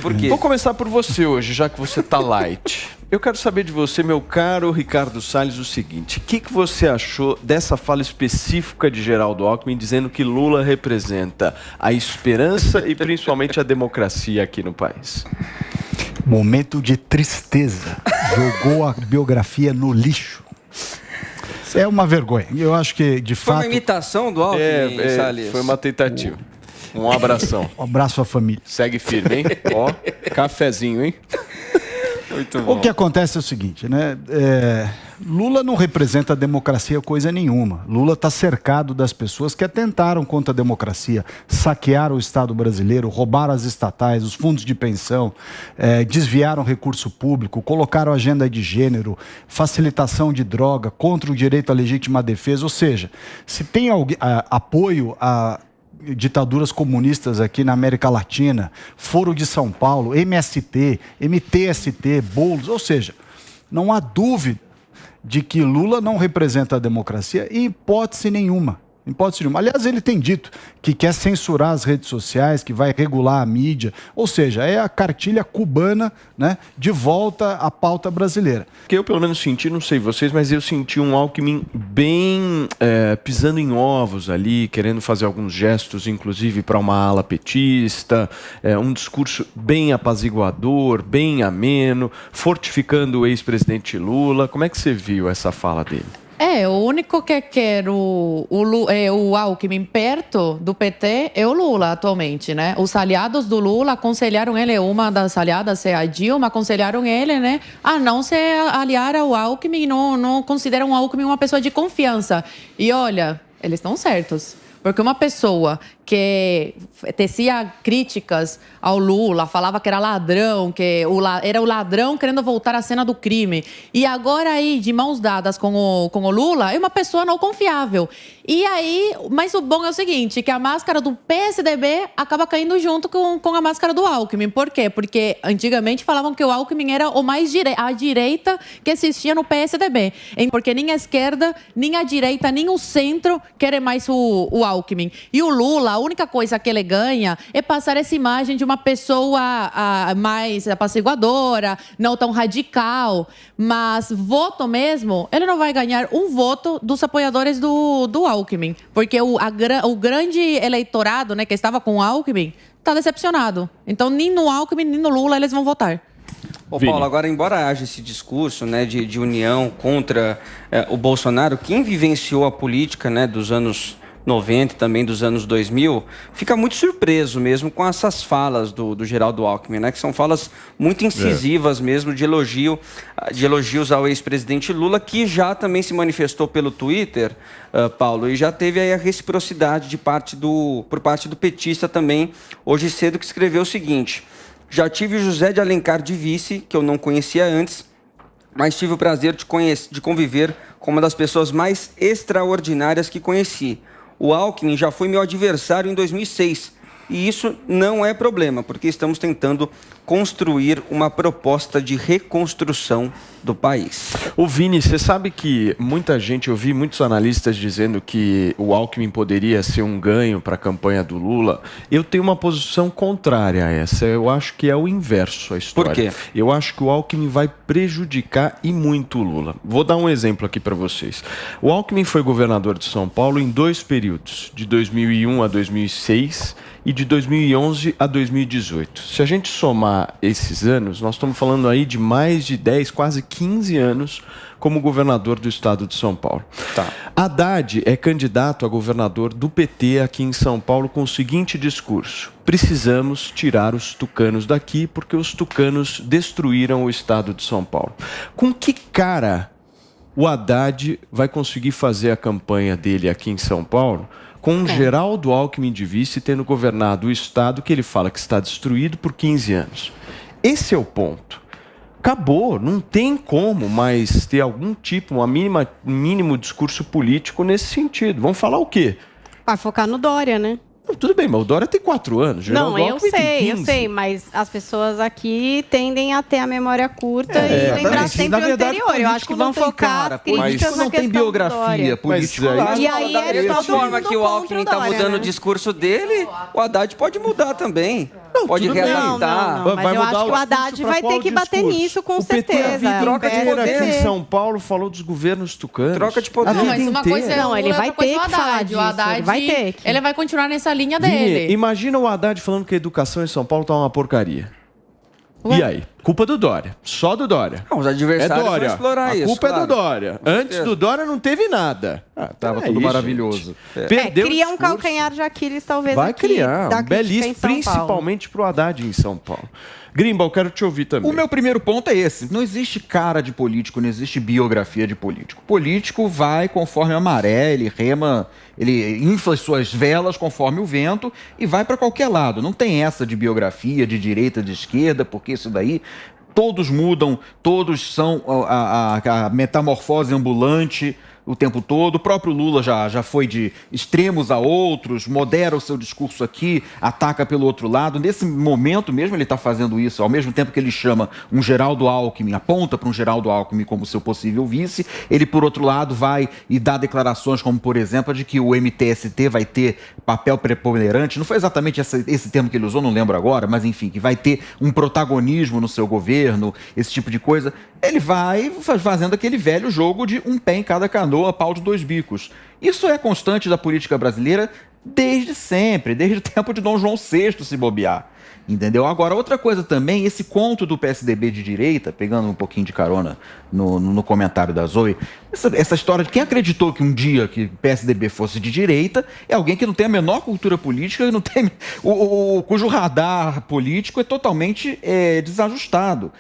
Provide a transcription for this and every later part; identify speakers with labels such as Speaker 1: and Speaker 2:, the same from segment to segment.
Speaker 1: Por quê?
Speaker 2: Vou começar por você hoje, já que você tá light. Eu quero saber de você, meu caro Ricardo Salles, o seguinte. O que você achou dessa fala específica de Geraldo Alckmin dizendo que Lula representa a esperança e principalmente a democracia aqui no país?
Speaker 3: Momento de tristeza. Jogou a biografia no lixo. É uma vergonha. Eu acho que, de fato...
Speaker 1: Foi uma imitação do Alckmin, Salles?
Speaker 2: Foi uma tentativa. Um abração.
Speaker 3: Um abraço à família.
Speaker 2: Segue firme, hein? Ó, cafezinho, hein? Muito bom.
Speaker 3: O que acontece é o seguinte, né? Lula não representa a democracia coisa nenhuma. Lula está cercado das pessoas que atentaram contra a democracia, saquearam o Estado brasileiro, roubaram as estatais, os fundos de pensão, desviaram recurso público, colocaram agenda de gênero, facilitação de droga, contra o direito à legítima defesa. Ou seja, se tem apoio a ditaduras comunistas aqui na América Latina, Foro de São Paulo, MST, MTST, Boulos, ou seja, não há dúvida de que Lula não representa a democracia em hipótese nenhuma. Aliás, ele tem dito que quer censurar as redes sociais, que vai regular a mídia, ou seja, é a cartilha cubana, né, de volta à pauta brasileira.
Speaker 2: Que eu, pelo menos, senti, não sei vocês, mas eu senti um Alckmin bem pisando em ovos ali, querendo fazer alguns gestos, inclusive para uma ala petista, um discurso bem apaziguador, bem ameno, fortificando o ex-presidente Lula. Como é que você viu essa fala dele?
Speaker 4: O único que quer o Alckmin perto do PT é o Lula atualmente, né? Os aliados do Lula aconselharam ele, uma das aliadas é a Dilma, aconselharam ele, né, a não se aliar ao Alckmin, não consideram o Alckmin uma pessoa de confiança. E olha, eles estão certos. Porque uma pessoa que tecia críticas ao Lula, falava que era ladrão, que era o ladrão querendo voltar à cena do crime. E agora aí, de mãos dadas com o Lula, é uma pessoa não confiável. E aí, mas o bom é o seguinte, que a máscara do PSDB acaba caindo junto com a máscara do Alckmin. Por quê? Porque antigamente falavam que o Alckmin era a direita que existia no PSDB. Porque nem a esquerda, nem a direita, nem o centro querem mais o Alckmin. E o Lula, a única coisa que ele ganha é passar essa imagem de uma pessoa mais apaciguadora, não tão radical. Mas voto mesmo, ele não vai ganhar um voto dos apoiadores do Alckmin. Porque o grande eleitorado, né, que estava com o Alckmin está decepcionado. Então, nem no Alckmin, nem no Lula eles vão votar.
Speaker 1: Paulo, agora, embora haja esse discurso, né, de união contra o Bolsonaro, quem vivenciou a política, né, dos anos 90 e também dos anos 2000, fica muito surpreso mesmo com essas falas do Geraldo Alckmin, né, que são falas muito incisivas mesmo de elogios ao ex-presidente Lula, que já também se manifestou pelo Twitter, Paulo, e já teve aí a reciprocidade por parte do petista também, hoje cedo, que escreveu o seguinte: já tive o José de Alencar de vice, que eu não conhecia antes, mas tive o prazer de conviver com uma das pessoas mais extraordinárias que conheci. O Alckmin já foi meu adversário em 2006. E isso não é problema, porque estamos tentando construir uma proposta de reconstrução do país.
Speaker 2: Ô Vini, você sabe que eu vi muitos analistas dizendo que o Alckmin poderia ser um ganho para a campanha do Lula. Eu tenho uma posição contrária a essa. Eu acho que é o inverso a história.
Speaker 1: Por quê?
Speaker 2: Eu acho que o Alckmin vai prejudicar e muito o Lula. Vou dar um exemplo aqui para vocês. O Alckmin foi governador de São Paulo em 2 períodos, de 2001 a 2006 e de 2011 a 2018. Se a gente somar esses anos, nós estamos falando aí de mais de 10, quase 15 anos como governador do estado de São Paulo. Haddad é candidato a governador do PT aqui em São Paulo com o seguinte discurso: precisamos tirar os tucanos daqui porque os tucanos destruíram o estado de São Paulo. Com que cara o Haddad vai conseguir fazer a campanha dele aqui em São Paulo com Geraldo Alckmin de vice tendo governado o estado que ele fala que está destruído por 15 anos? Esse é o ponto. Acabou, não tem como mais ter algum tipo, mínimo discurso político nesse sentido. Vamos falar o quê?
Speaker 5: Vai focar no Dória, né?
Speaker 2: Tudo bem, mas o Dória tem 4 anos.
Speaker 5: Não, eu sei, mas as pessoas aqui tendem a ter a memória curta e lembrar sempre o anterior. Eu acho que vão focar as críticas na questão do Dória.
Speaker 1: Político.
Speaker 5: E aí
Speaker 1: da forma que o Alckmin está mudando o discurso dele, o Haddad pode mudar também. pode readaptar.
Speaker 5: Mas eu acho que o Haddad vai ter que bater nisso, com certeza.
Speaker 2: Troca de poder aqui em São Paulo, falou dos governos tucanos.
Speaker 1: Troca de poder.
Speaker 4: Não, mas uma coisa é
Speaker 5: ele vai ter que falar disso.
Speaker 4: Ele vai continuar nessa linha dele.
Speaker 2: Imagina o Haddad falando que a educação em São Paulo tá uma porcaria. E aí? Culpa do Dória. Só do Dória.
Speaker 1: Os adversários vão explorar isso.
Speaker 2: A culpa é do Dória. Antes do Dória não teve nada.
Speaker 1: Tava tudo maravilhoso.
Speaker 5: Cria um calcanhar de Aquiles, talvez,
Speaker 2: vai
Speaker 5: aqui.
Speaker 2: Criar. Um belíssimo, principalmente pro Haddad em São Paulo. Grimbal, quero te ouvir também.
Speaker 6: O meu primeiro ponto é esse. Não existe cara de político, não existe biografia de político. Político vai conforme a maré, ele rema, ele infla suas velas conforme o vento e vai para qualquer lado. Não tem essa de biografia, de direita, de esquerda, porque isso daí... Todos mudam, todos são a metamorfose ambulante o tempo todo. O próprio Lula já foi de extremos a outros, modera o seu discurso aqui, ataca pelo outro lado. Nesse momento mesmo ele está fazendo isso, ao mesmo tempo que ele chama um Geraldo Alckmin, aponta para um Geraldo Alckmin como seu possível vice, ele, por outro lado, vai e dá declarações como, por exemplo, a de que o MTST vai ter papel preponderante, não foi exatamente esse termo que ele usou, não lembro agora, mas enfim, que vai ter um protagonismo no seu governo, esse tipo de coisa. Ele vai fazendo aquele velho jogo de um pé em cada canoa, pau de dois bicos. Isso é constante da política brasileira desde sempre, desde o tempo de Dom João VI, se bobear. Entendeu? Agora, outra coisa também, esse conto do PSDB de direita, pegando um pouquinho de carona no comentário da Zoe, essa história de quem acreditou que um dia que o PSDB fosse de direita é alguém que não tem a menor cultura política e não tem cujo radar político é totalmente desajustado.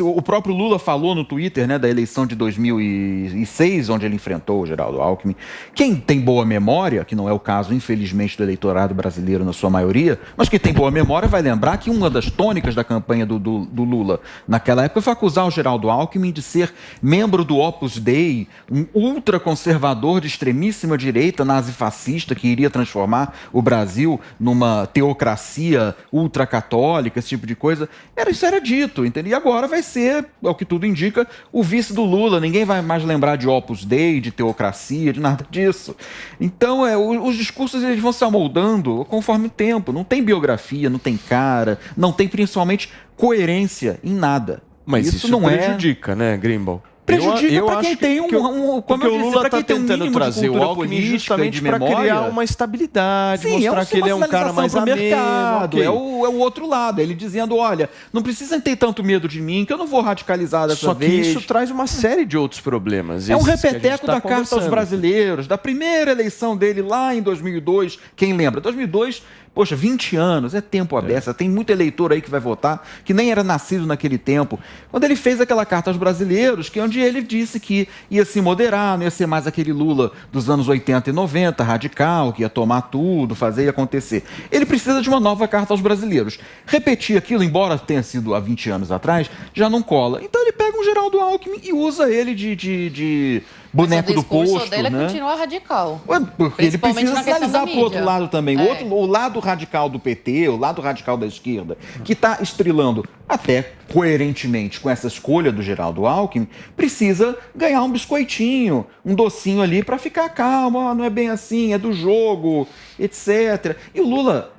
Speaker 6: O próprio Lula falou no Twitter, né, da eleição de 2006, onde ele enfrentou o Geraldo Alckmin. Quem tem boa memória, que não é o caso, infelizmente, do eleitorado brasileiro na sua maioria, mas quem tem boa memória vai lembrar que uma das tônicas da campanha do Lula naquela época foi acusar o Geraldo Alckmin de ser membro do Opus Dei, um ultraconservador de extremíssima direita, nazifascista, que iria transformar o Brasil numa teocracia ultracatólica, esse tipo de coisa. Isso era dito, entendeu? E agora vai ser, ao que tudo indica, o vice do Lula. Ninguém vai mais lembrar de Opus Dei, de teocracia, de nada disso. Então, os discursos eles vão se amoldando conforme o tempo. Não tem biografia, não tem cara, não tem principalmente coerência em nada.
Speaker 2: Mas isso não prejudica, né, Grimbal?
Speaker 6: Prejudica para quem tem
Speaker 2: porque o Lula está tentando trazer o Alckmin justamente para criar uma estabilidade, mostrar que ele é um cara mais mercado.
Speaker 6: Okay. É o outro lado, ele dizendo, olha, não precisa ter tanto medo de mim, que eu não vou radicalizar dessa vez.
Speaker 2: Só que isso traz uma série de outros problemas.
Speaker 6: É um repeteco da Carta aos Brasileiros, da primeira eleição dele lá em 2002, quem lembra? 2002... Poxa, 20 anos, é tempo à beça, tem muito eleitor aí que vai votar, que nem era nascido naquele tempo. Quando ele fez aquela Carta aos Brasileiros, que é onde ele disse que ia se moderar, não ia ser mais aquele Lula dos anos 80 e 90, radical, que ia tomar tudo, fazer e acontecer. Ele precisa de uma nova Carta aos Brasileiros. Repetir aquilo, embora tenha sido há 20 anos atrás, já não cola. Então ele pega um Geraldo Alckmin e usa ele de boneco do posto. O discurso
Speaker 4: dele continua radical.
Speaker 6: Porque ele precisa sinalizar para o outro lado também. O lado radical do PT, o lado radical da esquerda, que está estrelando até coerentemente com essa escolha do Geraldo Alckmin, precisa ganhar um biscoitinho, um docinho ali para ficar calmo. Não é bem assim, é do jogo, etc. E o Lula...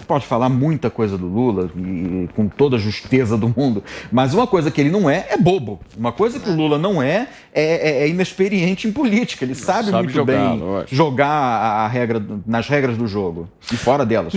Speaker 6: Pode falar muita coisa do Lula, e com toda a justeza do mundo, mas uma coisa que ele não é bobo. Uma coisa que o Lula não é inexperiente em política. Ele sabe muito bem jogar nas regras do jogo e fora delas.